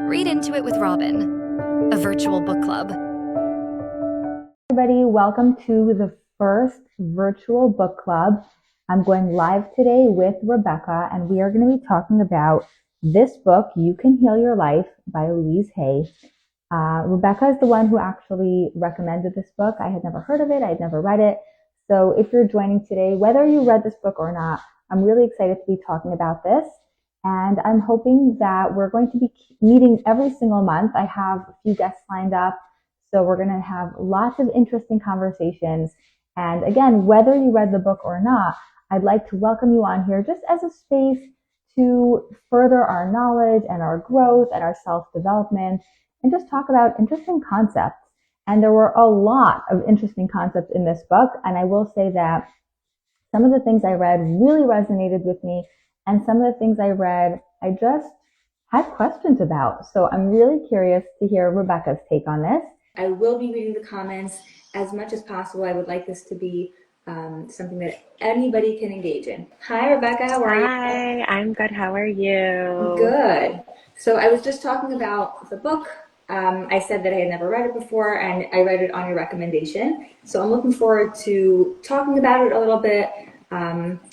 Read Into It with Robin, a virtual book club. Everybody, welcome to the first virtual book club. I'm going live today with Rebecca, and we are going to be talking about this book, You Can Heal Your Life by Louise Hay. Rebecca is the one who actually recommended this book. I had never heard of it. I had never read it. So if you're joining today, whether you read this book or not, I'm really excited to be talking about this. And I'm hoping that we're going to be meeting every single month. I have a few guests lined up. So we're going to have lots of interesting conversations. And again, whether you read the book or not, I'd like to welcome you on here just as a space to further our knowledge and our growth and our self-development and just talk about interesting concepts. And there were a lot of interesting concepts in this book. And I will say that some of the things I read really resonated with me. And some of the things I read, I just had questions about. So I'm really curious to hear Rebecca's take on this. I will be reading the comments as much as possible. I would like this to be something that anybody can engage in. Hi, Rebecca. How are you? Hi, I'm good. How are you? Good. So I was just talking about the book. I said that I had never read it before, and I read it on your recommendation. So I'm looking forward to talking about it a little bit,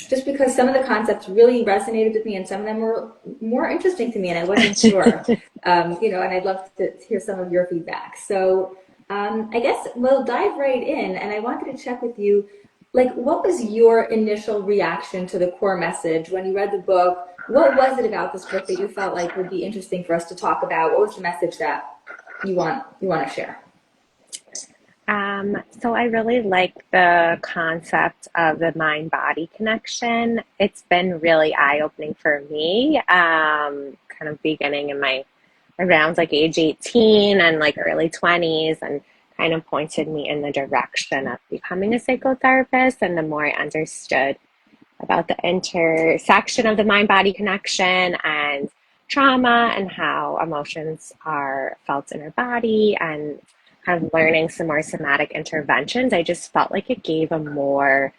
just because some of the concepts really resonated with me, and some of them were more interesting to me, and I wasn't sure. And I'd love to hear some of your feedback. So I guess we'll dive right in, and I wanted to check with you, what was your initial reaction to the core message when you read the book? What was it about this book that you felt like would be interesting for us to talk about? What was the message that you want to share? So I really like the concept of the mind-body connection. It's been really eye-opening for me, kind of beginning in my around age 18 and early 20s, and kind of pointed me in the direction of becoming a psychotherapist. And the more I understood about the intersection of the mind-body connection and trauma and how emotions are felt in our body, and kind of learning some more somatic interventions, I just felt like it gave a more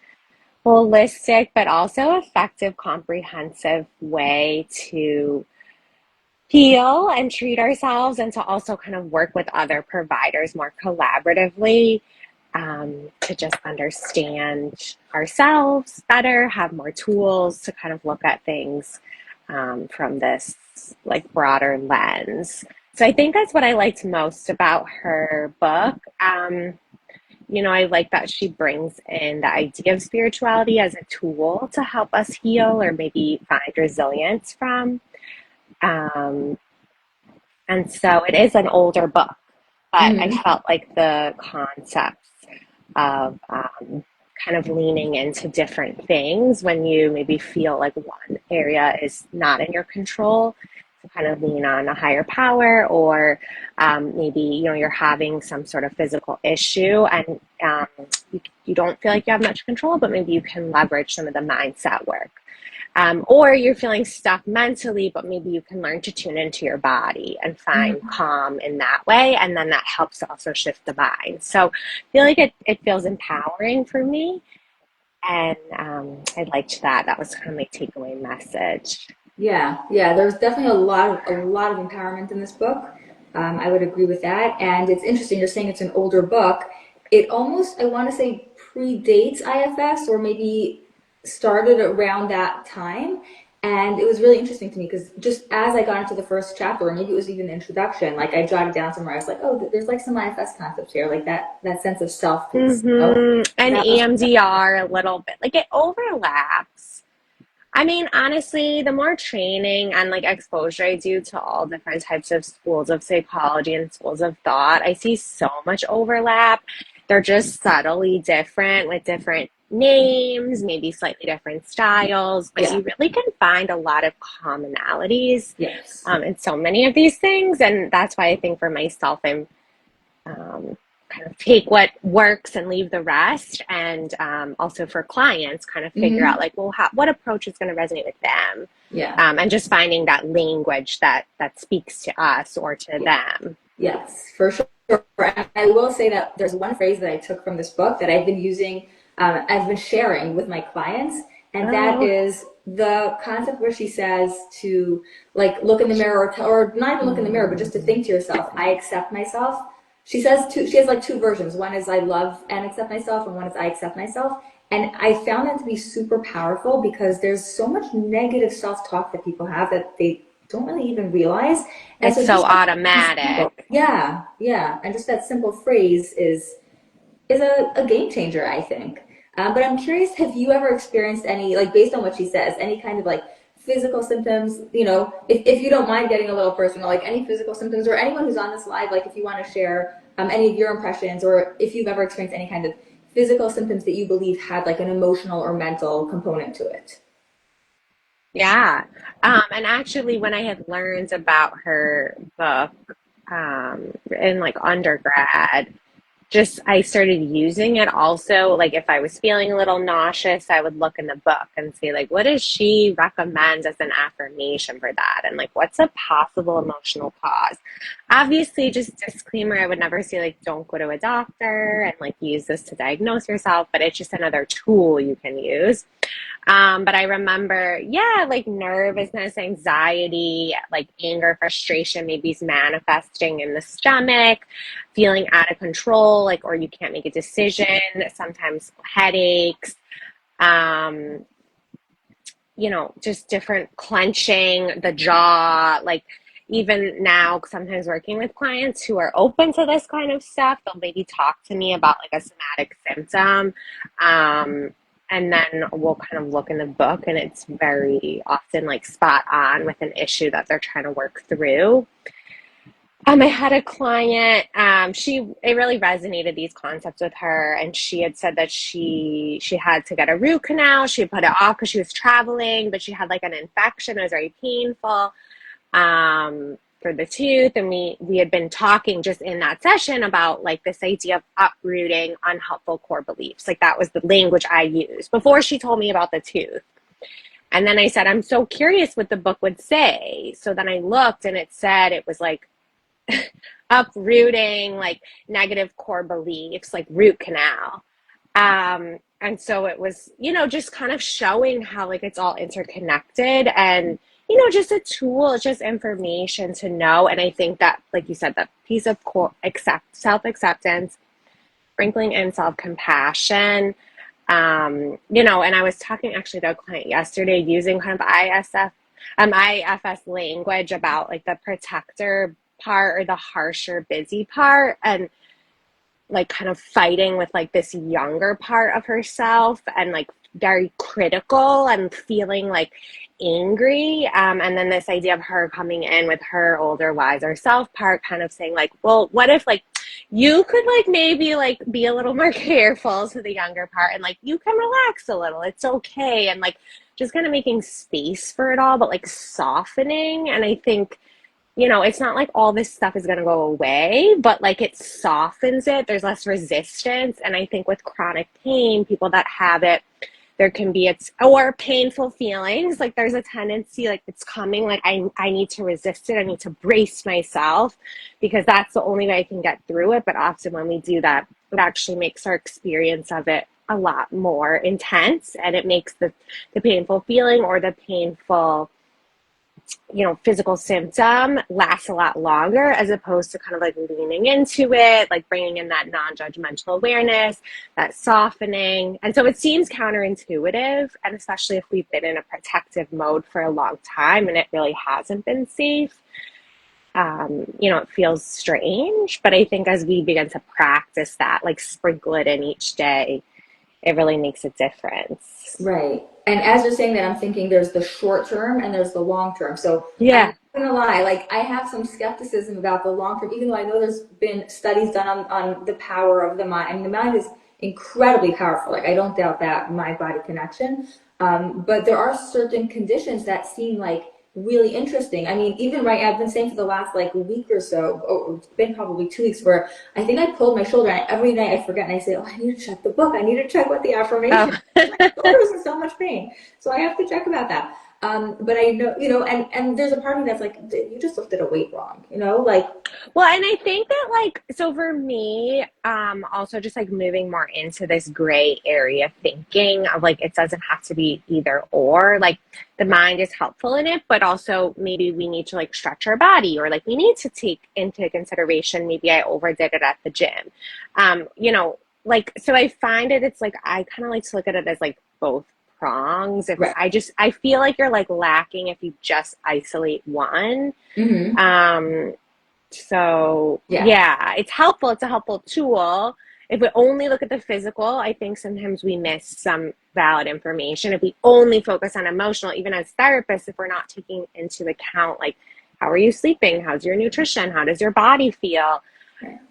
holistic but also effective, comprehensive way to heal and treat ourselves, and to also kind of work with other providers more collaboratively, to just understand ourselves better, have more tools to kind of look at things from this broader lens. So I think that's what I liked most about her book. I like that she brings in the idea of spirituality as a tool to help us heal or maybe find resilience from. And so it is an older book, but I felt like the concepts of kind of leaning into different things when you maybe feel like one area is not in your control, to kind of lean on a higher power, or maybe you're having some sort of physical issue and you don't feel like you have much control, but maybe you can leverage some of the mindset work. Or you're feeling stuck mentally, but maybe you can learn to tune into your body and find calm in that way. And then that helps to also shift the mind. So I feel like it feels empowering for me. And I liked that. That was kind of my takeaway message. Yeah. There's definitely a lot of empowerment in this book. I would agree with that. And it's interesting, you're saying it's an older book. It almost, I want to say, predates IFS, or maybe started around that time. And it was really interesting to me because just as I got into the first chapter, or maybe it was even the introduction, I jotted down somewhere, I was like, oh, there's some IFS concepts here, that sense of self. And EMDR a little bit, it overlaps. I mean, honestly, the more training and exposure I do to all different types of schools of psychology and schools of thought, I see so much overlap. They're just subtly different with different names, maybe slightly different styles, but you really can find a lot of commonalities in so many of these things. And that's why I think for myself, I'm kind of take what works and leave the rest. And also for clients, kind of figure out what approach is going to resonate with them. And just finding that language that speaks to us or to them. Yes, for sure. And I will say that there's one phrase that I took from this book that I've been using, I've been sharing with my clients, and that is the concept where she says to like look in the mirror or not even look in the mirror, but just to think to yourself, I accept myself. She has like two versions. One is I love and accept myself, and one is I accept myself. And I found that to be super powerful because there's so much negative self-talk that people have that they don't really even realize. And It's so so just automatic. yeah. And just that simple phrase is a game changer, I think. But I'm curious, have you ever experienced any, like based on what she says, any kind of like physical symptoms, if you don't mind getting a little personal, like any physical symptoms or anyone who's on this live, like if you want to share any of your impressions or if you've ever experienced any kind of physical symptoms that you believe had like an emotional or mental component to it. Yeah. And actually, when I had learned about her book in like undergrad, just I started using it also. Like if I was feeling a little nauseous, I would look in the book and see like what does she recommend as an affirmation for that, and like what's a possible emotional cause. Obviously, just disclaimer, I would never say like don't go to a doctor and like use this to diagnose yourself, but it's just another tool you can use. But I remember, yeah, like nervousness, anxiety, like anger, frustration, maybe is manifesting in the stomach, feeling out of control, like, or you can't make a decision, sometimes headaches, um, just different clenching, the jaw, like, even now, sometimes working with clients who are open to this kind of stuff, they'll maybe talk to me about like a somatic symptom. Um, and then we'll kind of look in the book, and it's very often like spot on with an issue that they're trying to work through. I had a client, it really resonated, these concepts with her, and she had said that she had to get a root canal. She had put it off because she was traveling, but she had like an infection. It was very painful for the tooth, and we had been talking just in that session about like this idea of uprooting unhelpful core beliefs. Like that was the language I used before she told me about the tooth. And then I said, I'm so curious what the book would say. So then I looked, and it said it was like uprooting like negative core beliefs, like root canal. And so it was, just kind of showing how like it's all interconnected, and just a tool, it's just information to know. And I think that, like you said, that piece of self-acceptance, sprinkling in self-compassion, and I was talking actually to a client yesterday using kind of IFS language about like the protector part or the harsher busy part, and like kind of fighting with like this younger part of herself, and like very critical and feeling like angry, and then this idea of her coming in with her older wiser self part, kind of saying like, well, what if like you could like maybe like be a little more careful to the younger part, and like you can relax a little, it's okay, and like just kind of making space for it all, but like softening. And I think it's not like all this stuff is going to go away, but like it softens it. There's less resistance. And I think with chronic pain, people that have it, there can be or painful feelings. Like there's a tendency, like it's coming, like I need to resist it. I need to brace myself because that's the only way I can get through it. But often when we do that, it actually makes our experience of it a lot more intense, and it makes the painful feeling or the painful physical symptom lasts a lot longer, as opposed to kind of like leaning into it, like bringing in that non-judgmental awareness, that softening. And so it seems counterintuitive, and especially if we've been in a protective mode for a long time and it really hasn't been safe, it feels strange. But I think as we begin to practice that, like sprinkle it in each day, it really makes a difference. Right. And as you're saying that, I'm thinking there's the short term and there's the long term. So yeah, I'm not gonna lie, like I have some skepticism about the long term, even though I know there's been studies done on the power of the mind. I mean, the mind is incredibly powerful. Like I don't doubt that mind body connection. But there are certain conditions that seem like really interesting. I mean, even right, I've been saying for the last like week or so, or it's been probably 2 weeks, where I think I pulled my shoulder, and every night I forget, and I say, oh, I need to check the book. I need to check what the affirmation. oh. My shoulder was in so much pain, so I have to check about that. But I know, and there's a part of me that's like, you just lifted a weight wrong, like, Well, and I think that like, so for me, also just like moving more into this gray area thinking of like, it doesn't have to be either or, like the mind is helpful in it, but also maybe we need to like stretch our body, or like we need to take into consideration, maybe I overdid it at the gym. Like, so I find it's like, I kind of like to look at it as like both prongs. right. I feel like you're like lacking if you just isolate one. Mm-hmm. So Yeah. yeah, it's helpful. It's a helpful tool. If we only look at the physical, I think sometimes we miss some valid information. If we only focus on emotional, even as therapists, if we're not taking into account, like, how are you sleeping? How's your nutrition? How does your body feel?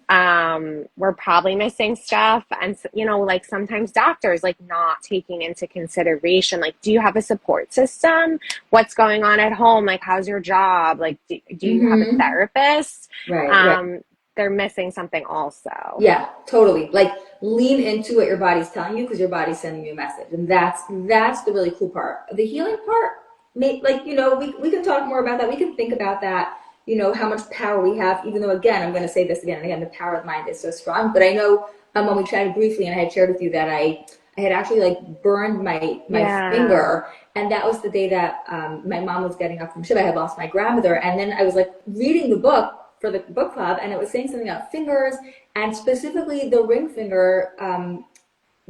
We're probably missing stuff. And, like sometimes doctors, like not taking into consideration, like, do you have a support system? What's going on at home? Like, how's your job? Like, do you have a Mm-hmm. therapist? Right. They're missing something also. Yeah, totally. Like, lean into what your body's telling you, because your body's sending you a message, and that's the really cool part. The healing part, we can talk more about that. We can think about that. How much power we have. Even though, again, I'm going to say this again and again, the power of the mind is so strong. But I know, when we chatted briefly, and I had shared with you that I had actually like burned my finger, and that was the day that my mom was getting up from shiva. I had lost my grandmother, and then I was like reading the book for the book club, and it was saying something about fingers, and specifically the ring finger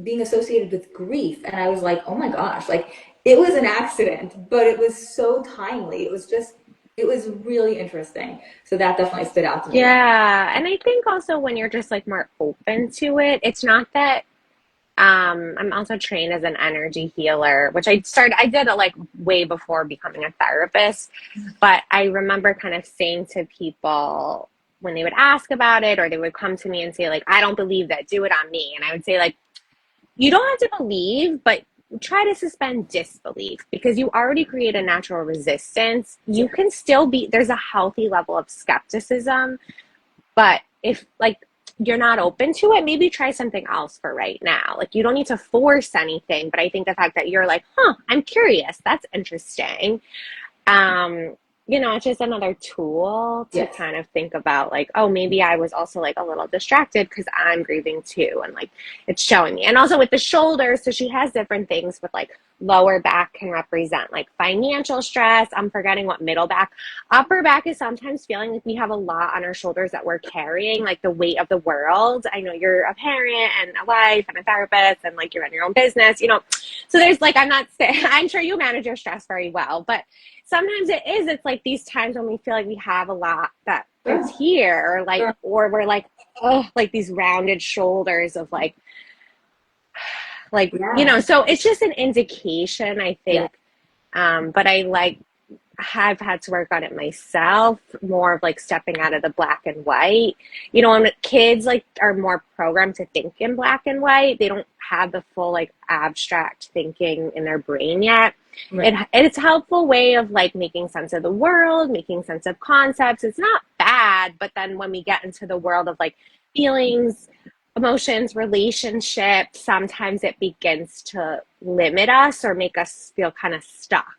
being associated with grief. And I was like, oh my gosh, like, it was an accident, but it was so timely. It was really interesting. So that definitely stood out to me. Yeah. And I think also when you're just like more open to it, it's not that I'm also trained as an energy healer, which I did it like way before becoming a therapist. But I remember kind of saying to people when they would ask about it, or they would come to me and say like, I don't believe that, do it on me. And I would say like, you don't have to believe, but try to suspend disbelief, because you already create a natural resistance. You can still there's a healthy level of skepticism, but if like you're not open to it, maybe try something else for right now. Like, you don't need to force anything, but I think the fact that you're like, I'm curious, that's interesting. It's just another tool to kind of think about like, oh, maybe I was also like a little distracted because I'm grieving too. And like, it's showing me. And also with the shoulders, so she has different things with like lower back can represent like financial stress. I'm forgetting what middle back. Upper back is sometimes feeling like we have a lot on our shoulders that we're carrying, like the weight of the world. I know you're a parent and a wife and a therapist, and like you run your own business, So there's like, I'm sure you manage your stress very well, but sometimes it's like these times when we feel like we have a lot that is here, or like, or we're like, oh, like these rounded shoulders of like, so it's just an indication, I think. But I have had to work on it myself, more of like stepping out of the black and white. When kids like are more programmed to think in black and white, they don't have the full like abstract thinking in their brain yet. It's a helpful way of like making sense of the world, making sense of concepts. It's not bad, but then when we get into the world of like feelings, emotions, relationships, sometimes it begins to limit us or make us feel kind of stuck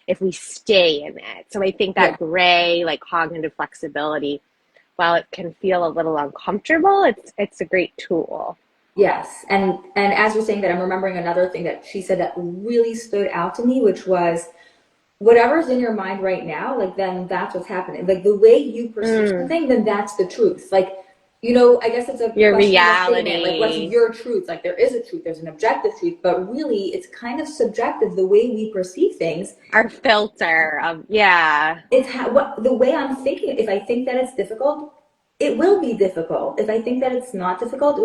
if we stay in it. So I think that gray, like cognitive flexibility, while it can feel a little uncomfortable, it's a great tool. Yes. And as you're saying that, I'm remembering another thing that she said that really stood out to me, which was, whatever's in your mind right now, like, then that's what's happening. Like, the way you perceive something, then that's the truth. Like, I guess it's a your reality. reality. Like, what's your truth? Like, there is a truth, there's an objective truth, but really it's kind of subjective, the way we perceive things. Our filter of, It's the way I'm thinking. If I think that it's difficult, it will be difficult. If I think that it's not difficult,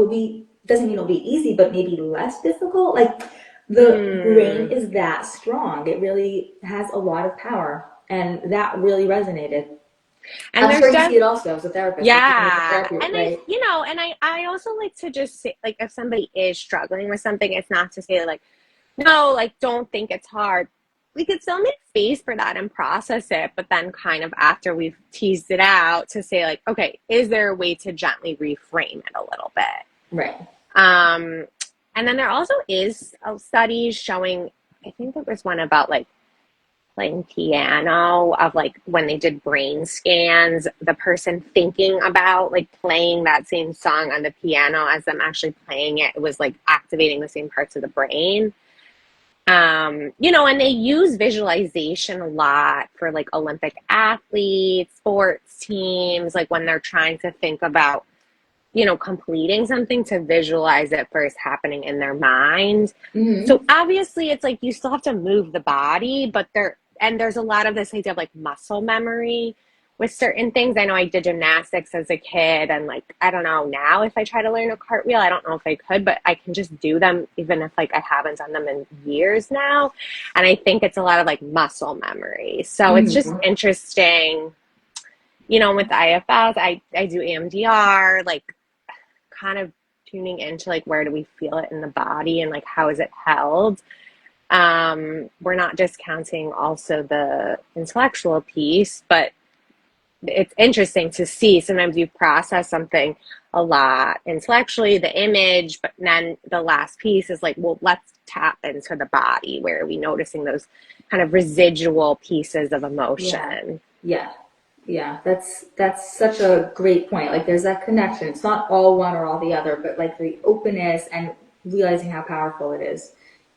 doesn't mean it'll be easy, but maybe less difficult. Like, the brain is that strong. It really has a lot of power, and that really resonated. And I'm sure you see it also as a therapist. Yeah. And right? I also like to just say, like, if somebody is struggling with something, it's not to say like, no, like, don't think it's hard. We could still make space for that and process it, but then kind of after we've teased it out, to say like, okay, is there a way to gently reframe it a little bit? Right. And then there also is studies showing, I think there was one about like playing piano, of like when they did brain scans, the person thinking about like playing that same song on the piano as them actually playing it, it was like activating the same parts of the brain. And they use visualization a lot for like Olympic athletes, sports teams, like when they're trying to think about, completing something, to visualize it first happening in their mind. Mm-hmm. So obviously it's like you still have to move the body, but there's a lot of this idea of like muscle memory with certain things. I know I did gymnastics as a kid, and like, I don't know now if I try to learn a cartwheel, I don't know if I could, but I can just do them even if like I haven't done them in years now. And I think it's a lot of like muscle memory. So it's just Mm-hmm. interesting, with the IFS, I do EMDR, like kind of tuning into like where do we feel it in the body and like how is it held. We're not discounting also the intellectual piece, but it's interesting to see. Sometimes you process something a lot intellectually, the image, but then the last piece is like, well, let's tap into the body. Where are we noticing those kind of residual pieces of emotion? Yeah. Yeah, that's such a great point. Like there's that connection. It's not all one or all the other, but like the openness and realizing how powerful it is.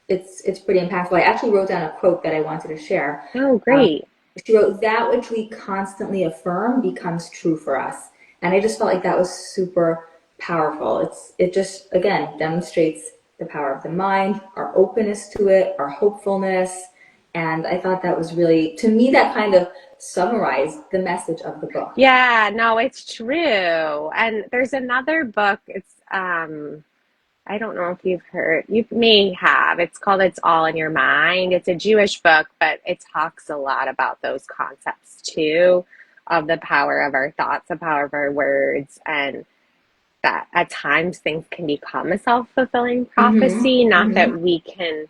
It's pretty impactful. I actually wrote down a quote that I wanted to share. Oh, Um, great. she wrote, "That which we constantly affirm becomes true for us." And I just felt like that was super powerful. It just again demonstrates the power of the mind, our openness to it, our hopefulness. And I thought that was really, to me, that kind of summarized the message of the book. Yeah, no, it's true. And there's another book. It's I don't know if you've heard, you may have. It's called It's All in Your Mind. It's a Jewish book, but it talks a lot about those concepts too, of the power of our thoughts, the power of our words, and that at times things can become a self-fulfilling Mm-hmm. prophecy. Not that Mm-hmm.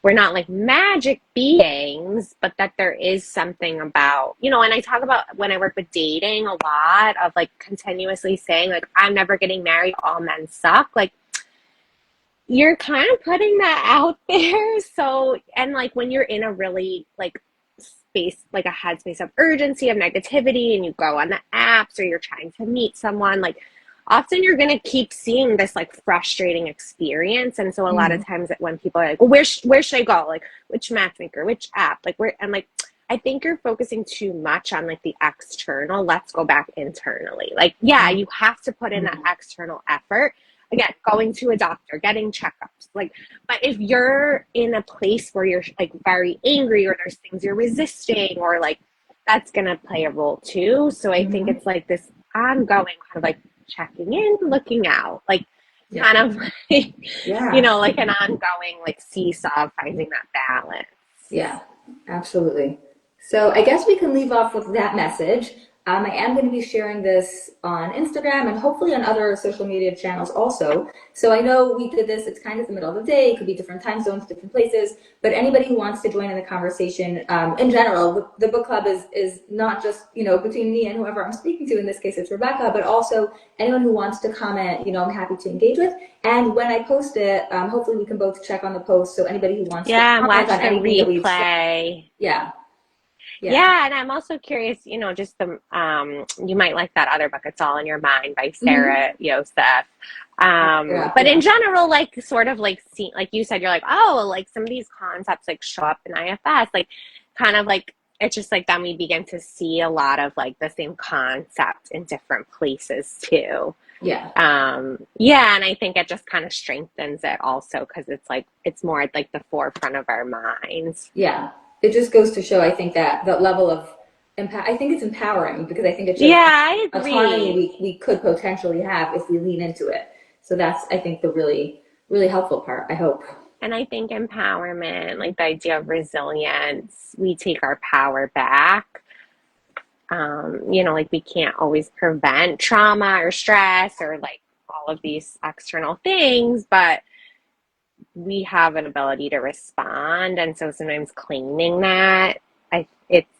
we're not like magic beings, but that there is something about, and I talk about when I work with dating a lot of like continuously saying like, I'm never getting married, all men suck. Like, you're kind of putting that out there. So, and like when you're in a really like space, like a headspace of urgency, of negativity, and you go on the apps or you're trying to meet someone, like often you're going to keep seeing this like frustrating experience. And so a lot Mm-hmm. of times when people are like, well, where should I go? Like which matchmaker, which app, like where, I'm like, I think you're focusing too much on like the external. Let's go back internally. Like, yeah, you have to put in that external effort. Again, going to a doctor, getting checkups. Like, but if you're in a place where you're like very angry or there's things you're resisting or like that's gonna play a role too. So I think Mm-hmm. it's like this ongoing kind of like checking in, looking out, like Yeah. kind of like, Yeah. like an ongoing like seesaw, finding that balance. Yeah, absolutely. So I guess we can leave off with that message. I am going to be sharing this on Instagram and hopefully on other social media channels also. So I know we did this, it's kind of the middle of the day, it could be different time zones, different places, but anybody who wants to join in the conversation, in general, the book club is not just, between me and whoever I'm speaking to, in this case it's Rebecca, but also anyone who wants to comment, I'm happy to engage with. And when I post it, hopefully we can both check on the post. So anybody who wants to Yeah, and comment watch on the anything that we've said, replay. yeah, yeah. Yeah, and I'm also curious, just the you might like that other book, It's All in Your Mind by Mm-hmm. Sarah Yosef. Yeah, But in yeah. general, like sort of like see, like you said, you're like, oh, like some of these concepts like show up in IFS, like kind of like it's just like then we begin to see a lot of like the same concept in different places too. Yeah. Yeah, and I think it just kind of strengthens it also because it's like it's more at like the forefront of our minds. Yeah. It just goes to show, I think, that level of impact, I think it's empowering because I think it shows Yeah, I autonomy agree. we could potentially have if we lean into it. So that's, I think, the really, really helpful part, I hope. And I think empowerment, like the idea of resilience, we take our power back. Like we can't always prevent trauma or stress or like all of these external things, but we have an ability to respond. And so sometimes claiming that,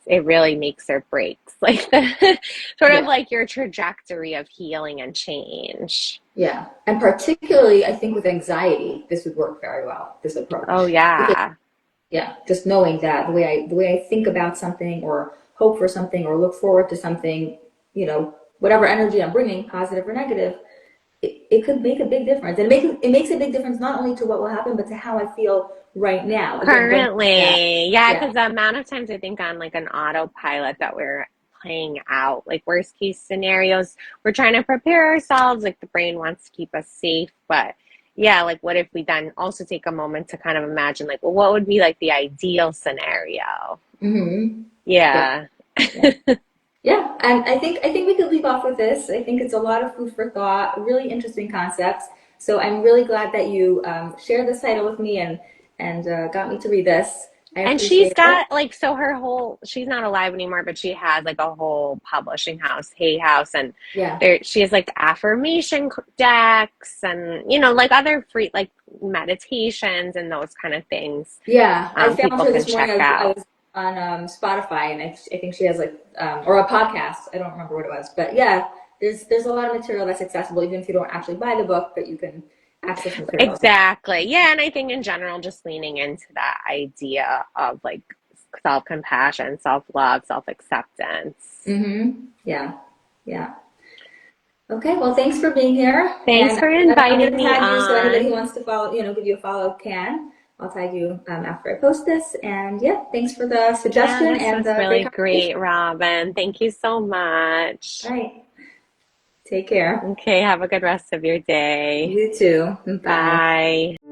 it really makes or breaks like the sort of Yeah. like your trajectory of healing and change. Yeah. And particularly, I think with anxiety, this would work very well, this Oh, approach. Because yeah. Yeah, just knowing that the way I think about something or hope for something or look forward to something, whatever energy I'm bringing, positive or negative, it could make a big difference. And it makes a big difference not only to what will happen, but to how I feel right now. Again, going back to that. Currently, yeah, Yeah. because the amount of times I think on like an autopilot that we're playing out, like worst case scenarios, we're trying to prepare ourselves, like the brain wants to keep us safe. But yeah, like what if we then also take a moment to kind of imagine, like, well, what would be like the ideal scenario? Mm-hmm. Yeah. Yeah. Yeah. Yeah, and I think we could leave off with this. I think it's a lot of food for thought, really interesting concepts. So I'm really glad that you shared this title with me and got me to read this. I And she's appreciate it. got like, so her whole, she's not alive anymore, but she has like a whole publishing house, Hay House, and Yeah, there she has like affirmation decks and, like other free, like meditations and those kind of things, yeah. I found people her can this morning. check I out. was on Spotify, and I think she has like or a podcast. I don't remember what it was, but yeah, there's a lot of material that's accessible, even if you don't actually buy the book, but you can access materials. Exactly. Yeah. And I think in general, just leaning into that idea of like self compassion, self love, self acceptance. Mm-hmm. Yeah, yeah. Okay, well, thanks for being here, Thanks and for I'm inviting gonna me tag you so anybody who on. wants to follow, give you a follow can. I'll tag you after I post this, and yeah, thanks for the Yeah, suggestion this and was the great really great, conversation. Robin. Thank you so much. All right, take care. Okay, have a good rest of your day. You too. Bye. Bye.